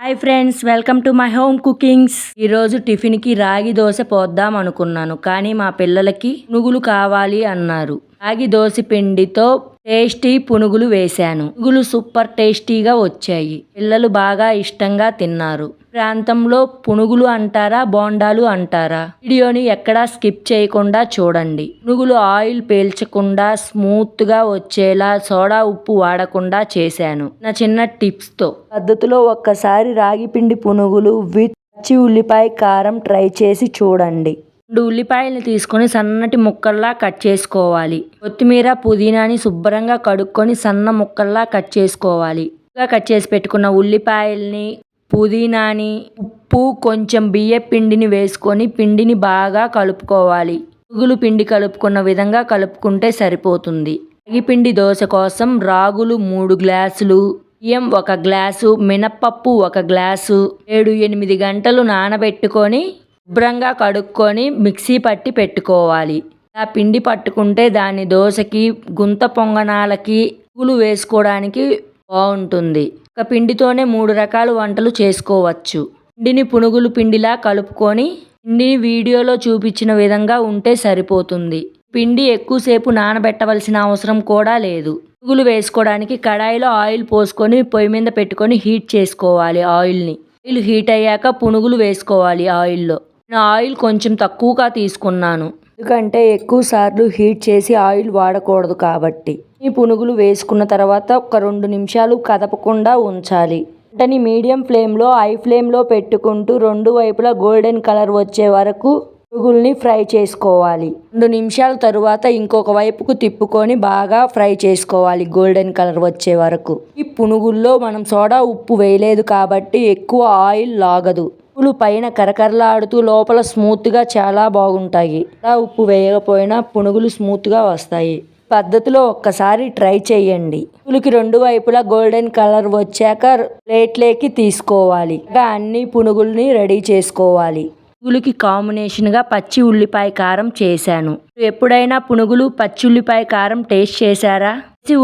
Hi friends, welcome to my home cookings. ఈరోజు టిఫిన్కి రాగి దోశ పోద్దాం అనుకున్నాను, కానీ మా పిల్లలకి పునుగులు కావాలి అన్నారు. రాగి దోశ పిండితో టేస్టీ పునుగులు వేశాను. పునుగులు సూపర్ టేస్టీగా వచ్చాయి. పిల్లలు బాగా ఇష్టంగా తిన్నారు. ప్రాంతంలో పునుగులు అంటారా, బోండాలు అంటారా? వీడియోని ఎక్కడా స్కిప్ చేయకుండా చూడండి. పునుగులు ఆయిల్ పీల్చకుండా స్మూత్ గా వచ్చేలా సోడా ఉప్పు వాడకుండా చేశాను నా చిన్న టిప్స్ తో. పద్ధతిలో ఒక్కసారి రాగి పిండి పునుగులు విత్ పచ్చి ఉల్లిపాయ కారం ట్రై చేసి చూడండి. 2 ఉల్లిపాయలను తీసుకొని సన్నటి ముక్కల్లా కట్ చేసుకోవాలి. కొత్తిమీర, పుదీనాని శుభ్రంగా కడుక్కొని సన్న ముక్కల్లా కట్ చేసుకోవాలి. కట్ చేసి పెట్టుకున్న ఉల్లిపాయల్ని, పుదీనాని, ఉప్పు, కొంచెం బియ్య పిండిని వేసుకొని పిండిని బాగా కలుపుకోవాలి. పునుగులు పిండి కలుపుకున్న విధంగా కలుపుకుంటే సరిపోతుంది. రాగి పిండి దోశ కోసం రాగులు 3 గ్లాసులు, బియ్యం 1 గ్లాసు, మినప్పప్పు 1 గ్లాసు 7-8 గంటలు నానబెట్టుకొని శుభ్రంగా కడుక్కొని మిక్సీ పట్టి పెట్టుకోవాలి. ఆ పిండి పట్టుకుంటే దాన్ని దోశకి, గుంత పొంగనాలకి, పునుగులు వేసుకోవడానికి బాగుంటుంది. ఒక పిండితోనే 3 రకాల వంటలు చేసుకోవచ్చు. పిండిని పునుగులు పిండిలా కలుపుకొని పిండిని వీడియోలో చూపించిన విధంగా ఉంటే సరిపోతుంది. పిండి ఎక్కువసేపు నానబెట్టవలసిన అవసరం కూడా లేదు. పునుగులు వేసుకోవడానికి కడాయిలో ఆయిల్ పోసుకొని పొయ్యి మీద పెట్టుకొని హీట్ చేసుకోవాలి. ఆయిల్ హీట్ అయ్యాక పునుగులు వేసుకోవాలి ఆయిల్లో. నేను ఆయిల్ కొంచెం తక్కువగా తీసుకున్నాను, ఎందుకంటే ఎక్కువ సార్లు హీట్ చేసి ఆయిల్ వాడకూడదు కాబట్టి. ఈ పునుగులు వేసుకున్న తర్వాత ఒక 2 నిమిషాలు కదపకుండా ఉంచాలి. వెంటనే మీడియం ఫ్లేమ్లో, హై ఫ్లేమ్లో పెట్టుకుంటూ 2 వైపులా గోల్డెన్ కలర్ వచ్చే వరకు పునుగుల్ని ఫ్రై చేసుకోవాలి. 2 నిమిషాల తరువాత ఇంకొక వైపుకు తిప్పుకొని బాగా ఫ్రై చేసుకోవాలి గోల్డెన్ కలర్ వచ్చే వరకు. ఈ పునుగుల్లో మనం సోడా ఉప్పు వేయలేదు కాబట్టి ఎక్కువ ఆయిల్ లాగదు. పునుగులు పైన కరకరలాడుతూ లోపల స్మూత్గా చాలా బాగుంటాయి. ఉప్పు వేయకపోయినా పునుగులు స్మూత్గా వస్తాయి. పద్ధతిలో ఒక్కసారి ట్రై చేయండి. పునుగులకి 2 వైపులా గోల్డెన్ కలర్ వచ్చాక ప్లేట్లోకి తీసుకోవాలి. అన్ని పునుగుల్ని రెడీ చేసుకోవాలి. పునుగులకి కాంబినేషన్గా పచ్చి ఉల్లిపాయ కారం చేశాను. ఎప్పుడైనా పునుగులు పచ్చి ఉల్లిపాయ కారం టేస్ట్ చేశారా?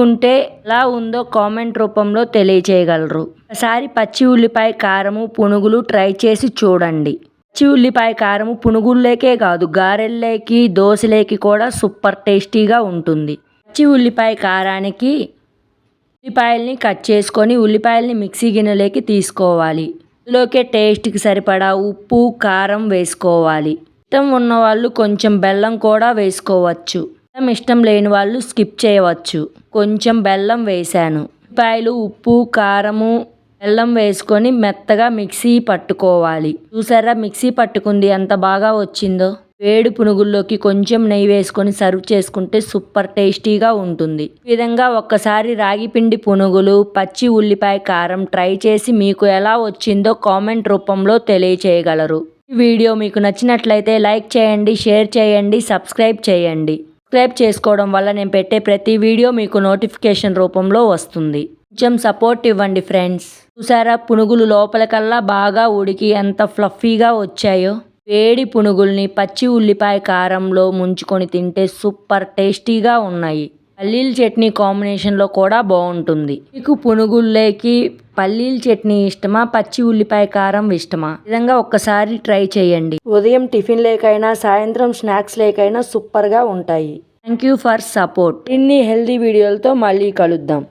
ఉంటే ఎలా ఉందో కామెంట్ రూపంలో తెలియచేయగలరు. ఒకసారి పచ్చి ఉల్లిపాయ కారము పునుగులు ట్రై చేసి చూడండి. పచ్చి ఉల్లిపాయ కారము పునుగుల్లోకే కాదు, గారెల్లోకి, దోశలోకి కూడా సూపర్ టేస్టీగా ఉంటుంది. పచ్చి ఉల్లిపాయ కారానికి ఉల్లిపాయల్ని కట్ చేసుకొని ఉల్లిపాయల్ని మిక్సీ గిన్నెలోకి తీసుకోవాలి. ఇందులోకే టేస్ట్కి సరిపడా ఉప్పు, కారం వేసుకోవాలి. ఇష్టం ఉన్నవాళ్ళు కొంచెం బెల్లం కూడా వేసుకోవచ్చు. ఇష్టం లేని వాళ్ళు స్కిప్ చేయవచ్చు. కొంచెం బెల్లం వేశాను. ఉల్లిపాయలు, ఉప్పు, కారము, బెల్లం వేసుకొని మెత్తగా మిక్సీ పట్టుకోవాలి. చూసారా మిక్సీ పట్టుకుంది ఎంత బాగా వచ్చిందో. వేడి పునుగుల్లోకి కొంచెం నెయ్యి వేసుకొని సర్వ్ చేసుకుంటే సూపర్ టేస్టీగా ఉంటుంది. ఈ విధంగా ఒక్కసారి రాగి పిండి పునుగులు పచ్చి ఉల్లిపాయ కారం ట్రై చేసి మీకు ఎలా వచ్చిందో కామెంట్ రూపంలో తెలియచేయగలరు. ఈ వీడియో మీకు నచ్చినట్లయితే లైక్ చేయండి, షేర్ చేయండి, సబ్స్క్రైబ్ చేయండి. సబ్స్క్రైబ్ చేసుకోవడం వల్ల నేను పెట్టే ప్రతి వీడియో మీకు నోటిఫికేషన్ రూపంలో వస్తుంది. కొంచెం సపోర్ట్ ఇవ్వండి ఫ్రెండ్స్. చూసారా పునుగులు లోపలికల్లా బాగా ఉడికి ఎంత ఫ్లఫీగా వచ్చాయో. వేడి పునుగుల్ని పచ్చి ఉల్లిపాయ కారంలో ముంచుకొని తింటే సూపర్ టేస్టీగా ఉన్నాయి. పల్లీల చట్నీ కాంబినేషన్లో కూడా బాగుంటుంది. మీకు పునుగుల్లోకి పల్లీల చట్నీ ఇష్టమా, పచ్చి ఉల్లిపాయ కారం ఇష్టమా? ఈ విధంగా ఒక్కసారి ట్రై చేయండి. ఉదయం టిఫిన్ లేకైనా, సాయంత్రం స్నాక్స్ లేకైనా సూపర్గా ఉంటాయి. Thank you for support. ఇన్ని హెల్దీ వీడియోలతో మళ్ళీ కలుద్దాం.